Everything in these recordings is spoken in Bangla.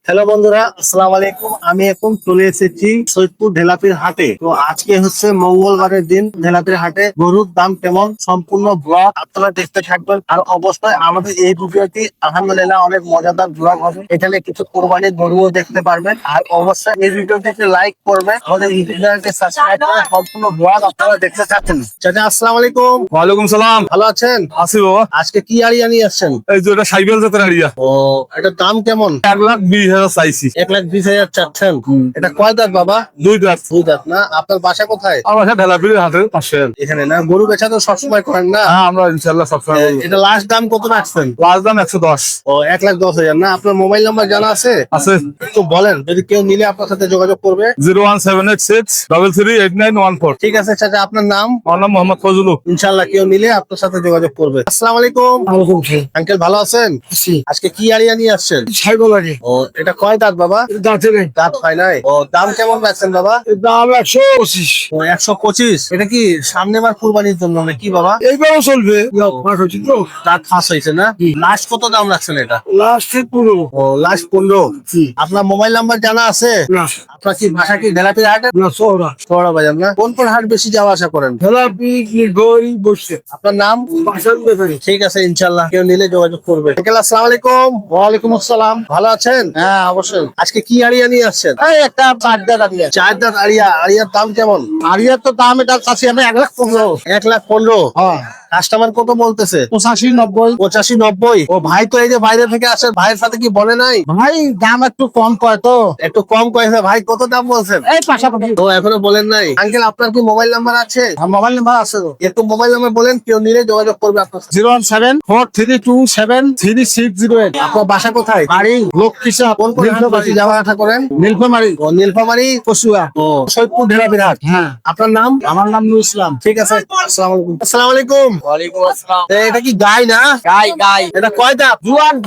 হ্যালো বন্ধুরা, আসসালামু আলাইকুম। আমি এখন চলে এসেছি সৈয়দপুর ঢেলাপির হাটে। তো আজকে হচ্ছে মঙ্গলবারের দিন। ঢেলাপির হাটে গরুর দাম কেমন সম্পূর্ণ ব্লগ আপনারা দেখতে থাকবেন। আর অবশ্যই আমাদের এই ভিডিওটি আলহামদুলিল্লাহ অনেক মজাদার ব্লগ হবে। এখানে কিছু কোরবানির গরুও দেখতে পারবেন। আর অবশ্যই এই ভিডিওটিকে লাইক করবেন, আমাদের ইউটিউব চ্যানেলকে সাবস্ক্রাইব করে সম্পূর্ণ ব্লগ আপনারা দেখতে থাকবেন। চাচা আসসালামু আলাইকুম। ওয়ালাইকুম সালাম। ভালো আছেন? আছি বাবা। আজকে কি আড়িয়া নিয়ে আসছেন? এই যে এটা সাইকেল জাতের আড়িয়া। ও, এটার দাম কেমন? 1,20,000 চাইছি। 1,20,000 চাচ্ছেন? এটা কয় দাঁত বাবা? 2 দাঁত। দুই দাঁত না? আপনার বাসা কোথায়? আমার বাসা ঢেলাপির হাটের পাশে। এখানে না? গরু বেচা তো সবসময় করেন না? হ্যাঁ, আমরা ইনশাআল্লাহ সবসময় করবো। এটা লাস্ট দাম কত রাখছেন? লাস্ট দাম 110 ও, 1,10,000 না? আপনার মোবাইল নাম্বার জানা আছে? আছে। একটু বলেন, যদি কেউ নিলে আপনার সাথে যোগাযোগ করবে। 01786338914। ঠিক আছে চাচা, আপনার নাম? আমার নাম মোহাম্মদ ফজলু। ইনশাল্লাহ কেউ নিলে আপনার সাথে যোগাযোগ করবে। আসসালামু আলাইকুম। আঙ্কেল ভালো আছেন? আজকে কি আড়িয়া নিয়ে আসছেন? ও, এটা কয় দাঁত বাবা? দাঁত হয় নাই। ও, দাম কেমন রাখছেন বাবা? দাম 125। ও, 125। এটা কি সামনে বার কুরবানির জন্য নাকি বাবা? এইবারও চলবে। দাঁত ফাঁস হয়েছে না? লাস্ট কত দাম রাখছেন এটা? লাস্টে পুরো ও, লাস্ট 15। আপনার মোবাইল নাম্বার জানা আছে? না আপনার কি ভাষা কি ঢেলাপির হাটে? না সোহরা শহরা বাজার না? কোন কোন হাট বেশি যাওয়া আসা করেন? ঢেলাপি গরি বসছে আপনার নাম? বাসার ব্যাপারে। ঠিক আছে, ইনশাল্লাহ কেউ নিলে যোগাযোগ করবে। আঙ্কেল আসসালামু আলাইকুম। ওয়ালাইকুম আসসালাম। ভালো আছেন? হ্যাঁ অবশ্যই। আজকে কি আড়িয়া নিয়ে আসছেন? এই একটা বাড্ডা দাঁড়িয়ে চার দাঁত আড়িয়া। আড়িয়ার দাম কেমন? আরিয়ার তো দাম এটা চাচ্ছি আমি 1,15,000। 1,15,000। হ্যাঁ, কাস্টমার কত বলতেছে? 85-90। 85-90। ও ভাই তো এই যে বাইরে থেকে আসেন, ভাইয়ের সাথে কি বলে নাই? ভাই দাম একটু কম কয় তো। একটু কম কয়েছে। ভাই কত দাম বলছেন? এই পাশাপাশি তো এখনো বলেন নাই। আঙ্কেল আপনার কি মোবাইল নাম্বার আছে? মোবাইল নাম্বার আছে তো। একটু মোবাইল নাম্বার বলেন, কেউ নিলে যোগাযোগ করবে আপনার সাথে। 01743273608। আপনার বাসা কোথায়? বাড়ি লক্ষ্মীসা। কোন কোন হাট বেশি যাওয়া আসা করেন? নীলফামারী ও, নীলফামারী, কচুয়া। ও সৈয়দপুর ঢেলাপির হাট। হ্যাঁ, আপনার নাম? আমার নাম নুর ইসলাম। ঠিক আছে, আসসালামু আলাইকুম। আসসালামু আলাইকুম। ওয়ালাইকুম আসসালাম। এটা কি গাই না? গাই এটা কয় দাঁত?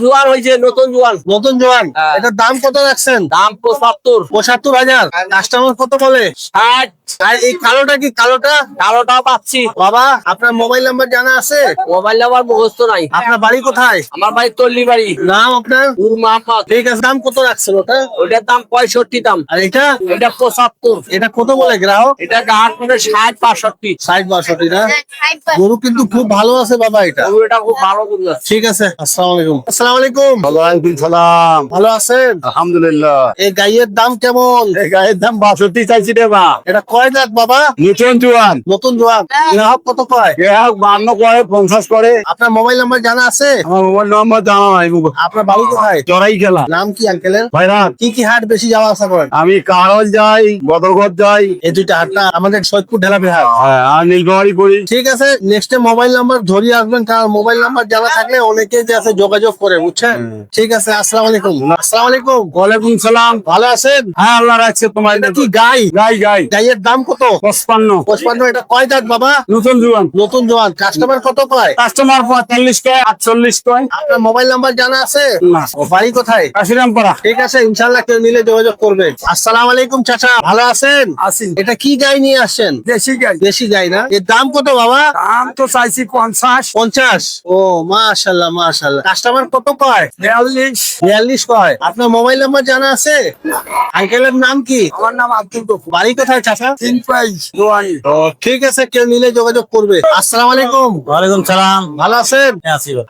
জুয়ান হয়েছে, নতুন জুয়ান। নতুন জোয়ান। হ্যাঁ। এটার দাম কত রাখছেন? দাম 75। 75,000। কাস্টমার কত বলে? 60। আর এই কালোটা কি? কালোটা কালোটাও পাচ্ছি। বাবা, আপনার মোবাইল নাম্বার জানা আছে? মোবাইল নাম্বার মুখস্থ নাই। আপনার বাড়ি কোথায়? আমার বাড়ি তল্লি বাড়ি। নাম আপনার? নূর মোহাম্মদ। ঠিক আছে, দাম কত রাখছেন ওটা? ওটার দাম 65 দাম। আর এটা? এটা 75। এটা কত বলে গ্রাহক? এটা গাহাট করে 60-65। 60-62 না? গরু কিন্তু খুব ভালো আছে বাবা এটা। এটা খুব ভালো দুধ আছে। ঠিক আছে, আসসালামু আলাইকুম। আসসালামু আলাইকুম। ওয়ালাইকুম সালাম। ভালো আছেন? আলহামদুলিল্লাহ। এই গাইয়ের দাম কেমন? এই গায়ের দাম 62 চাইছি রে বা। এটা কয় দাঁত বাবা? নতুন জোয়ান। নতুন জোয়ান। গ্রাহক কত কয়? 52 করে 50 করে। আপনার মোবাইল নাম্বার জানা আছে? আমার মোবাইল নাম্বার জানা নাই। আপনার বাড়ি কোথায়? জরাই খেলা নাম কি আঙ্কেলের? ভাইরা, কি কি হাট বেশি যাওয়া আসা করেন? আমি কারল যাই, বদরগড় যাই, এই দুইটা হাট না? আমাদের সৈয়দপুর ঢেলাপি হাট। হ্যাঁ, আর নীলফামারী করি। ঠিক আছে, নেক্সট মোবাইল নাম্বার ধরিয়ে আসবেন, কারণ মোবাইল নাম্বার জানা থাকলে অনেকে যে আছে যোগাযোগ করে, বুঝছেন? ঠিক আছে, আসসালামু আলাইকুম। আসসালামু আলাইকুম। ওয়ালাইকুম সালাম। ভালো আছেন? হ্যাঁ, আল্লাহ রাখছে তোমার। এটা কি গাই? গাই গাইয়ের দাম কত? 55। 55। এটা কয় দাঁত বাবা? নতুন জোয়ান। নতুন জোয়ান। কাস্টমার কত কয়? কাস্টমার 45 কয়, 48 কয়। আপনার মোবাইল নাম্বার জানা আছে? না। ও, বাড়ি কোথায়? কাশিরামপাড়া। ঠিক আছে, ইনশাল্লাহ কেউ নিলে যোগাযোগ করবে। আসসালামু আলাইকুম চাচা, ভালো আছেন? আছি। এটা কি গাই নিয়ে আসছেন? দেশি গাই। দেশি গাই না? এর দাম কত বাবা? দাম তো চাইছি 50। 50। ও মাশাল্লাহ মাশাল্লাহ। কাস্টমার কত কয়? 42। 42 কয়। আপনার মোবাইল নাম্বার জানা আছে? আঙ্কেলের নাম কি? আমার নাম আব্দুল গফুর। বাড়ি কোথায় চাচা? 3 প্রাইজ জোয়ানি। ও, ঠিক আছে, কেউ নিলে যোগাযোগ করবে। আসসালামু আলাইকুম। ওয়ালাইকুম সালাম। ভালো আছেন?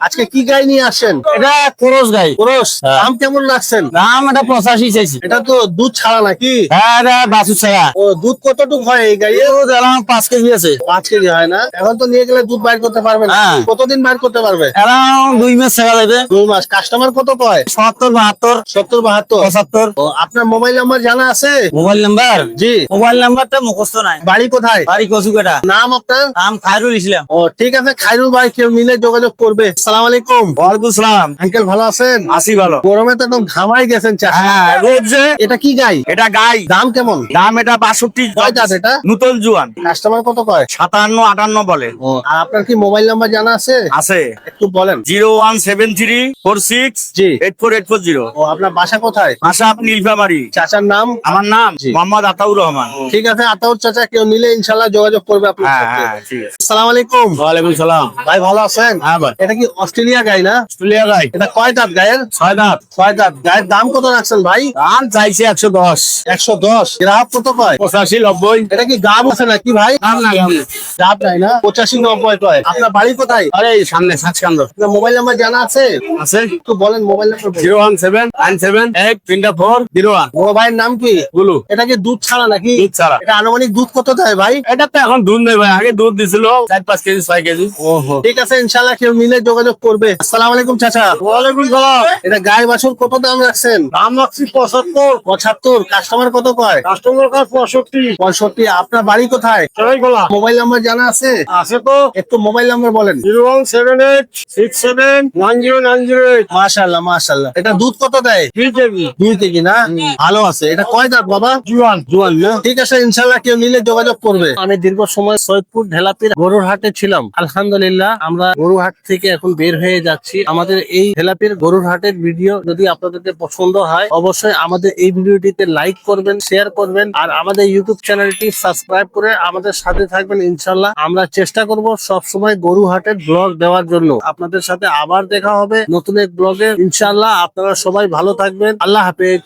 আজকে কি গাই নিয়ে আসছেন? এটা খরচ গাই। পুরুষ। দাম কেমন রাখছেন? দাম এটা 85 চাইছি। এটা তো দুধ ছাড়া নাকি? হ্যাঁ, এটা বাছুর ছাড়া। ও, দুধ কতটুকু হয় এই গাইয়ে? দুধ এলাম 5 কেজি আছে। 5 কেজি হয় না? এখন তো নিয়ে গেলে দুধ বাইর করতে পারবে না। হ্যাঁ। কতদিন বাইর করতে পারবে? এলাম 2 মাস ছাড়া যাবে। 2 মাস। কাস্টমার কত কয়? 70-72 70-72। 75। ও, আপনার মোবাইল নাম্বার জানা আছে? Mobile number? জি। মোবাইল নাম্বারটা মুখস্থ নাই। বাড়ি কোথায়? বাড়ি কচুকাটা। নাম আপনার? নাম খায়রুল ইসলাম। ও, ঠিক আছে, খাইরুল ভাই কেউ নিলে যোগাযোগ করবে। আসসালামু আলাইকুম। ওয়ালাইকুম সালাম। আঙ্কেল ভালো আছেন? আছি ভালো। গরমে তো একদম ঘামাই গেছেন চাচা। হ্যাঁ, রোদ যে। এটা কি গাই? এটা গাই। দাম কেমন? দাম এটা 62। কয় দাঁত এটা? নতুন জোয়ান। কাস্টমার কত কয়? 57-58 বলে। ও, আর আপনার কি মোবাইল নাম্বার জানা আছে? আছে একটু বলেন। 01734684840। ও আপনার বাসা কোথায়? আশা আপনি নীলফামারি। চাচার নাম? আমার নাম জি। মোহাম্মদ আতাউর রহমান। ঠিক আছে, আতাউর চাচা কেউ নিলে ইনশাল্লাহ যোগাযোগ করবে আপনার হ্যাঁ সাথে। হ্যাঁ ঠিক আছে। আসসালামু আলাইকুম। ওয়ালাইকুম সালাম। ভাই ভালো আছেন? হ্যাঁ ভাই। এটা কি অস্ট্রেলিয়া গাই না? অস্ট্রেলিয়া গাই। এটা কয় দাঁত গায়ের? 6 দাঁত। 6 দাঁত। গায়ের দাম কত রাখছেন ভাই? দাম চাইছে 110। 110। গ্রাহক কত কয়? 85 90। এটা কি গাব আছে নাকি ভাই? দাম না দাম না। গাব নাই না? 85 90 কয়। আপনার বাড়ি কোথায়? আরে এই সামনে সাচকান্দ আপনার মোবাইল নাম্বার জানা আছে? আছে। একটু বলেন মোবাইল নাম্বার। 017978341। বড় ভাইয়ের নাম কি? গুলু। এটা কি দুধ ছাড়া নাকি? দুধ ছাড়া। এটা আনুমানিক দুধ কত দেয় ভাই? এটা তো এখন দুধ নেই ভাই, আগে দুধ দিছিল 4-5 কেজি 6 কেজি। ওহো, ঠিক আছে, ইনশাআল্লাহ কেউ নিলে যোগাযোগ করবে। আসসালামু আলাইকুম চাচা। ওয়ালাইকুম সালাম। এটা গায়ে বাছুর কত দাম রাখছেন? দাম রাখছি 75। 75। কাস্টমার কত কয়? কাস্টমার কাছে 65। 65। আপনার বাড়ি কোথায়? সবাই গোলা মোবাইল নাম্বার জানা আছে? আছে তো। একটু মোবাইল নাম্বার বলেন। 01786790908। মাশাআল্লাহ মাশাআল্লাহ। এটা দুধ কত দেয়? 2 কেজি। 2 কেজি না? ভালো আছে। এটা কয় দাঁত বাবা? জুয়ান। জুয়ান না? ঠিক আছে, ইনশাআল্লাহ কেউ নিলে যোগাযোগ করবে। আমি দীর্ঘ সময় সৈয়দপুর ঢেলাপির গরুর হাটে ছিলাম। আলহামদুলিল্লাহ আমরা গরুর হাট থেকে এখন বের হয়ে যাচ্ছি। আমাদের এই ঢেলাপির গরুর হাটের ভিডিও যদি আপনাদেরকে পছন্দ হয়, অবশ্যই আমাদের এই ভিডিওটিতে লাইক করবেন, শেয়ার করবেন, আর আমাদের ইউটিউব চ্যানেলটি সাবস্ক্রাইব করে আমাদের সাথে থাকবেন। ইনশাআল্লাহ আমরা চেষ্টা করব সব সময় গরু হাটের ব্লগ দেওয়ার জন্য। আপনাদের সাথে আবার দেখা হবে নতুন এক ব্লগে। ইনশাআল্লাহ আপনারা সবাই ভালো থাকবেন। আল্লাহ হাফেজ।